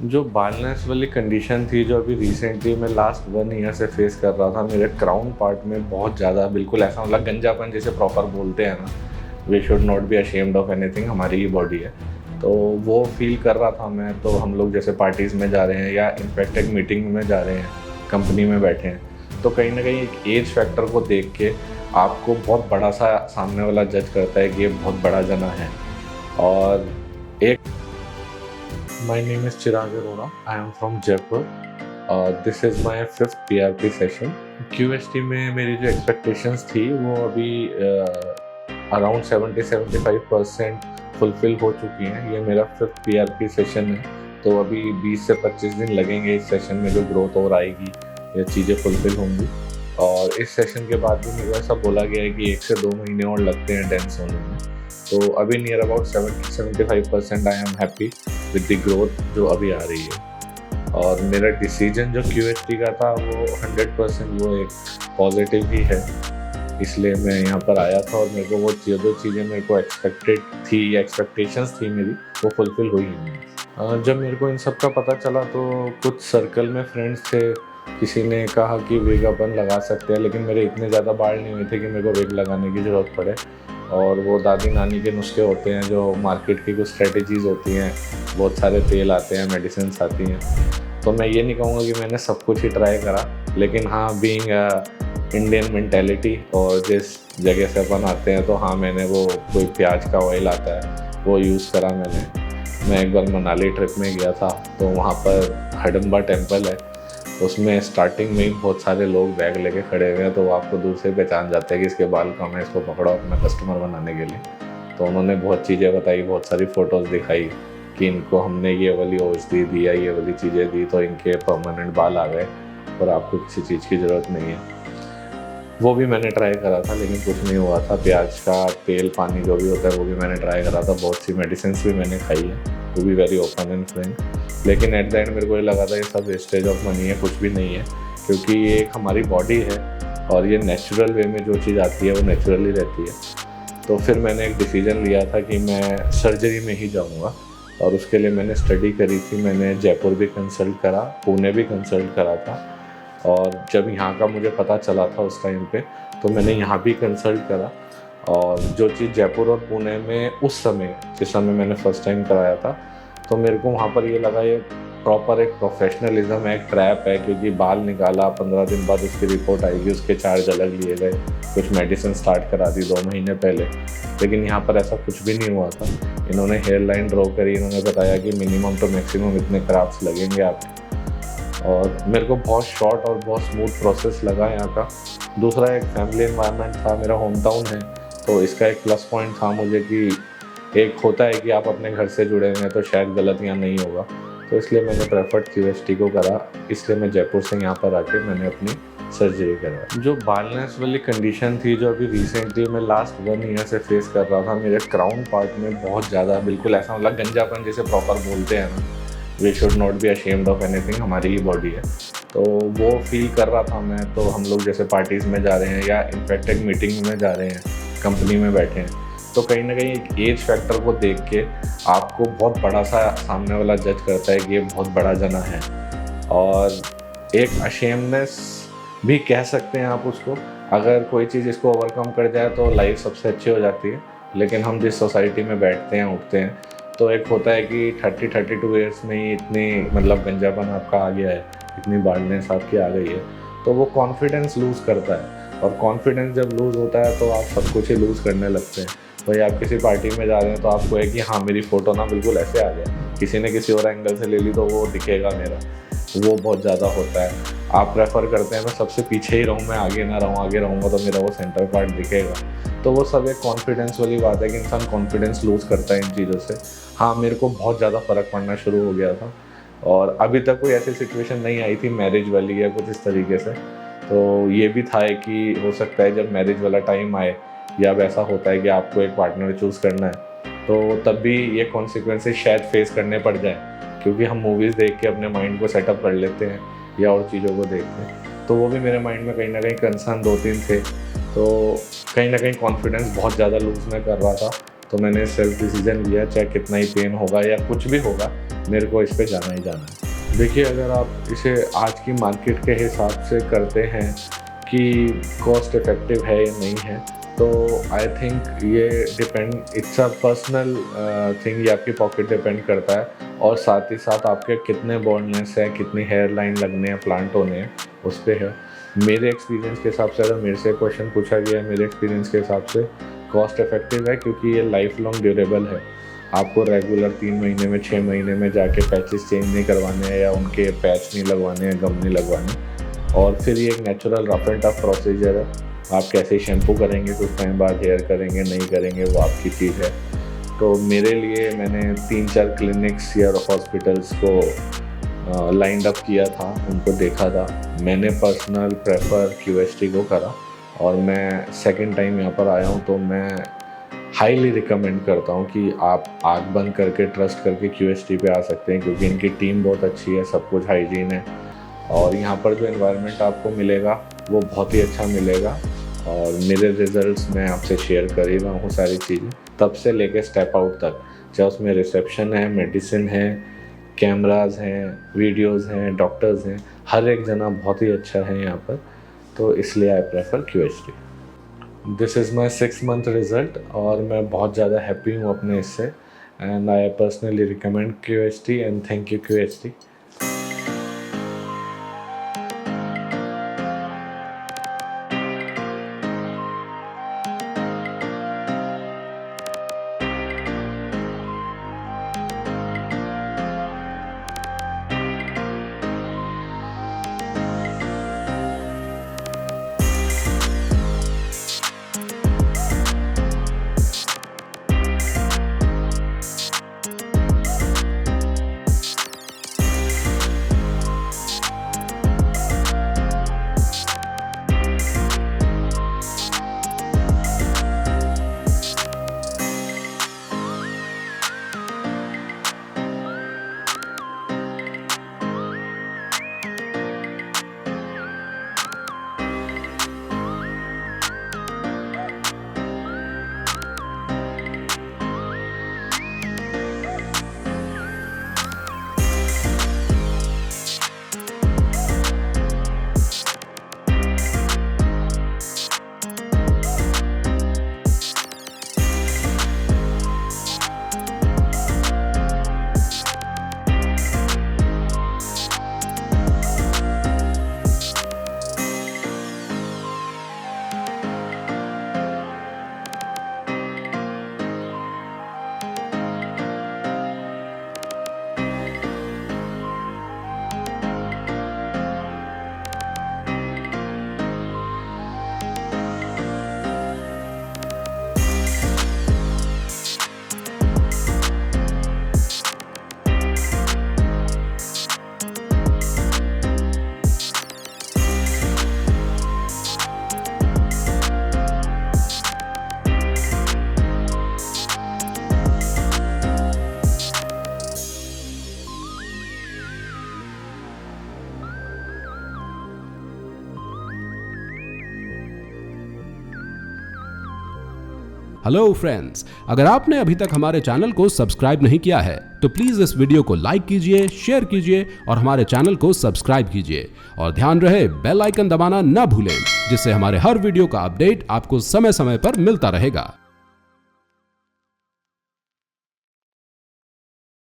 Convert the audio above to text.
जो बालनेस वाली कंडीशन थी जो अभी रिसेंटली मैं लास्ट 1 ईयर से फेस कर रहा था, मेरे क्राउन पार्ट में बहुत ज़्यादा बिल्कुल ऐसा मतलब गंजापन जिसे प्रॉपर बोलते हैं ना, we should not be ashamed of anything, हमारी ही बॉडी है। तो वो फील कर रहा था मैं। तो हम लोग जैसे पार्टीज़ में जा रहे हैं या इनफैक्ट एक मीटिंग में जा रहे हैं, कंपनी में बैठे हैं, तो कहीं ना कहीं एक एज फैक्टर को देख के आपको बहुत बड़ा सा सामने वाला जज करता है कि ये बहुत बड़ा जना है। और एक My name is Chirag Arora. I am from Jaipur. This is my 5th PRP session. QST में मेरी जो expectations थी वो अभी अराउंड 70-75% फुलफिल हो चुकी हैं। ये मेरा 5th PRP सेशन है, तो अभी 20 से 25 दिन लगेंगे इस सेशन में जो ग्रोथ और आएगी, ये चीज़ें फुलफिल होंगी। और इस सेशन के बाद भी मेरे को ऐसा बोला गया है कि 1 से 2 महीने और लगते हैं डेंस होने में। तो अभी near about 70-75% I am happy with the growth जो अभी आ रही है। और मेरा डिसीजन जो QST का था वो 100% वो एक पॉजिटिव ही है, इसलिए मैं यहाँ पर आया था। और मेरे को वो जो चीज़ें मेरे को एक्सपेक्टेड थी या एक्सपेक्टेशंस थी मेरी, वो फुलफिल हुई नहीं। जब मेरे को इन सब का पता चला तो कुछ सर्कल में फ्रेंड्स थे, किसी ने कहा कि विग अपन लगा सकते हैं, लेकिन मेरे इतने ज़्यादा बाल नहीं हुए थे कि मेरे को विग लगाने की ज़रूरत पड़े। और वो दादी नानी के नुस्खे होते हैं, जो मार्केट की कुछ स्ट्रेटजीज़ होती हैं, बहुत सारे तेल आते हैं, मेडिसिन आती हैं। तो मैं ये नहीं कहूँगा कि मैंने सब कुछ ही ट्राई करा, लेकिन हाँ, बीइंग इंडियन मेंटेलिटी और जिस जगह से अपन आते हैं, तो हाँ, मैंने वो कोई प्याज का ऑयल आता है वो यूज़ करा मैंने। मैं एक बार मनाली ट्रिप में गया था, तो वहाँ पर हडम्बा टेम्पल है, उसमें स्टार्टिंग में ही बहुत सारे लोग बैग लेके खड़े हुए हैं, तो वो आपको दूर से पहचान जाते हैं कि इसके बाल कम है, इसको पकड़ो अपना कस्टमर बनाने के लिए। तो उन्होंने बहुत चीज़ें बताई, बहुत सारी फ़ोटोज़ दिखाई कि इनको हमने ये वाली औषधि दी या ये वाली चीज़ें दी तो इनके परमानेंट बाल आ गए और आपको किसी चीज़ की ज़रूरत नहीं है। वो भी मैंने ट्राई करा था, लेकिन कुछ नहीं हुआ था। प्याज का तेल, पानी जो भी होता है वो भी मैंने ट्राई करा था, बहुत सी मेडिसिन भी मैंने खाई है, to be very open and frank. लेकिन एट द एंड मेरे को ये लगा था ये सब वेस्टेज ऑफ मनी है, कुछ भी नहीं है, क्योंकि ये एक हमारी बॉडी है और ये नेचुरल वे में जो चीज़ आती है वो नेचुरली रहती है। तो फिर मैंने एक डिसीजन लिया था कि मैं सर्जरी में ही जाऊँगा, और उसके लिए मैंने स्टडी करी थी। मैंने जयपुर भी कंसल्ट करा, पुणे भी कंसल्ट करा था, और जब यहाँ का मुझे पता चला था उस टाइम पे, तो मैंने यहाँ भी कंसल्ट करा। और जो चीज़ जयपुर और पुणे में उस समय, जिस समय मैंने फर्स्ट टाइम कराया था, तो मेरे को वहाँ पर ये लगा ये प्रॉपर एक प्रोफेशनलिज्म है, एक ट्रैप है, क्योंकि बाल निकाला, 15 दिन बाद उसकी रिपोर्ट आएगी, उसके चार्ज अलग लिए गए, कुछ मेडिसिन स्टार्ट करा दी 2 महीने पहले। लेकिन यहाँ पर ऐसा कुछ भी नहीं हुआ था। इन्होंने हेयर लाइन ड्रॉ करी, इन्होंने बताया कि मिनिमम टू मैक्सिमम इतने क्राफ्ट्स लगेंगे आपके, और मेरे को बहुत शॉर्ट और बहुत स्मूथ प्रोसेस लगा यहाँ का। दूसरा, एक फैमिली एनवायरनमेंट था, मेरा होम टाउन है, तो इसका एक प्लस पॉइंट था मुझे कि एक होता है कि आप अपने घर से जुड़े हुए हैं तो शायद गलत यहाँ नहीं होगा, तो इसलिए मैंने प्रेफर्ड QST को करा। इसलिए मैं जयपुर से यहाँ पर आके मैंने अपनी सर्जरी करा। जो बालनेस वाली कंडीशन थी जो अभी रिसेंटली मैं लास्ट 1 ईयर से फेस कर रहा था, मेरे क्राउन पार्ट में बहुत ज़्यादा बिल्कुल ऐसा मतलब गंजापन जिसे प्रॉपर बोलते हैं ना, we should not be ashamed of anything, हमारी ही बॉडी है, तो वो फील कर रहा था मैं। तो हम लोग जैसे पार्टीज़ में जा रहे हैं या इनफैक्ट एक मीटिंग में जा रहे हैं, कंपनी में बैठे हैं, तो कहीं ना कहीं एक एज फैक्टर को देख के आपको बहुत बड़ा सा सामने वाला जज करता है कि ये बहुत बड़ा जना है। और एक अशेमनेस भी कह सकते हैं आप उसको। अगर कोई चीज़ इसको ओवरकम कर जाए तो लाइफ सबसे अच्छी हो जाती है। लेकिन हम जिस सोसाइटी में बैठते हैं, उठते हैं, तो एक होता है कि 30-32 ईयर्स में ही इतनी मतलब गंजापन आपका आ गया है, इतनी बाल्डनेस आपकी आ गई है, तो वो कॉन्फिडेंस लूज़ करता है। और कॉन्फिडेंस जब लूज़ होता है तो आप सब कुछ ही लूज़ करने लगते हैं। भाई आप किसी पार्टी में जा रहे हैं तो आपको है कि हाँ, मेरी फ़ोटो ना बिल्कुल ऐसे आ जाए, किसी ने किसी और एंगल से ले ली तो वो दिखेगा मेरा, वो बहुत ज़्यादा होता है। आप प्रेफर करते हैं मैं सबसे पीछे ही रहूँ, मैं आगे ना रहूँ, आगे रहूँगा तो मेरा वो सेंटर पार्ट दिखेगा। तो वो सब एक कॉन्फिडेंस वाली बात है कि इंसान कॉन्फिडेंस लूज़ करता है इन चीज़ों से। हाँ, मेरे को बहुत ज़्यादा फ़र्क पड़ना शुरू हो गया था, और अभी तक कोई ऐसी सिचुएशन नहीं आई थी मैरिज वाली या कुछ इस तरीके से। तो ये भी था कि हो सकता है जब मैरिज वाला टाइम आए, या वैसा होता है कि आपको एक पार्टनर चूज़ करना है, तो तब भी ये कॉन्सिक्वेंसेस शायद फेस करने पड़ जाए, क्योंकि हम मूवीज़ देख के अपने माइंड को सेटअप कर लेते हैं या और चीज़ों को देख के। तो वो भी मेरे माइंड में कहीं ना कहीं कंसर्न 2-3 थे। तो कहीं ना कहीं कॉन्फिडेंस बहुत ज़्यादा लूज़ मैं कर रहा था, तो मैंने सेल्फ डिसीजन लिया, चाहे कितना ही पेन होगा या कुछ भी होगा, मेरे को इस पे जाना ही जाना है। देखिए, अगर आप इसे आज की मार्केट के हिसाब से करते हैं कि कॉस्ट इफ़ेक्टिव है या नहीं है, तो आई थिंक ये depend, it's a personal thing, ये आपकी पॉकेट डिपेंड करता है और साथ ही साथ आपके कितने बॉल्डनेस है, कितनी हेयर लाइन लगने हैं, प्लांट होने हैं, उस पर है। मेरे एक्सपीरियंस के हिसाब से, अगर मेरे से क्वेश्चन पूछा गया है, मेरे एक्सपीरियंस के हिसाब से कॉस्ट इफेक्टिव है, क्योंकि ये लाइफ लॉन्ग ड्यूरेबल है। आपको रेगुलर 3 महीने में, 6 महीने में जाके पैचेस चेंज नहीं करवाने हैं या उनके पैच नहीं लगवाने हैं, गम नहीं लगवाने। और फिर ये एक natural rough and tough procedure है। आप कैसे शैम्पू करेंगे, कुछ टाइम बाद हेयर करेंगे, नहीं करेंगे, वो आपकी चीज़ है। तो मेरे लिए मैंने 3-4 क्लिनिक्स या हॉस्पिटल्स को लाइंड अप किया था, उनको देखा था। मैंने पर्सनल प्रेफर QST को करा और मैं सेकंड टाइम यहाँ पर आया हूँ, तो मैं हाईली रिकमेंड करता हूँ कि आप आँख बंद करके, ट्रस्ट करके QST पे आ सकते हैं, क्योंकि इनकी टीम बहुत अच्छी है, सब कुछ हाइजीन है और यहाँ पर जो एनवायरनमेंट आपको मिलेगा वो बहुत ही अच्छा मिलेगा। और मेरे रिजल्ट्स मैं आपसे शेयर कर ही रहा हूँ सारी चीज़ें, तब से लेके स्टेप आउट तक, चाहे उसमें रिसेप्शन है, मेडिसिन है, कैमराज हैं, वीडियोस हैं, डॉक्टर्स हैं, हर एक जना बहुत ही अच्छा है यहाँ पर। तो इसलिए I prefer QST। This is my 6 month result और मैं बहुत ज़्यादा हैप्पी हूँ अपने इससे, and I personally recommend QST and thank you QST। Hello friends, अगर आपने अभी तक हमारे चैनल को सब्सक्राइब नहीं किया है तो प्लीज इस वीडियो को लाइक कीजिए, शेयर कीजिए और हमारे चैनल को सब्सक्राइब कीजिए। और ध्यान रहे बेल आइकन दबाना ना भूलें, जिससे हमारे हर वीडियो का अपडेट आपको समय समय पर मिलता रहेगा।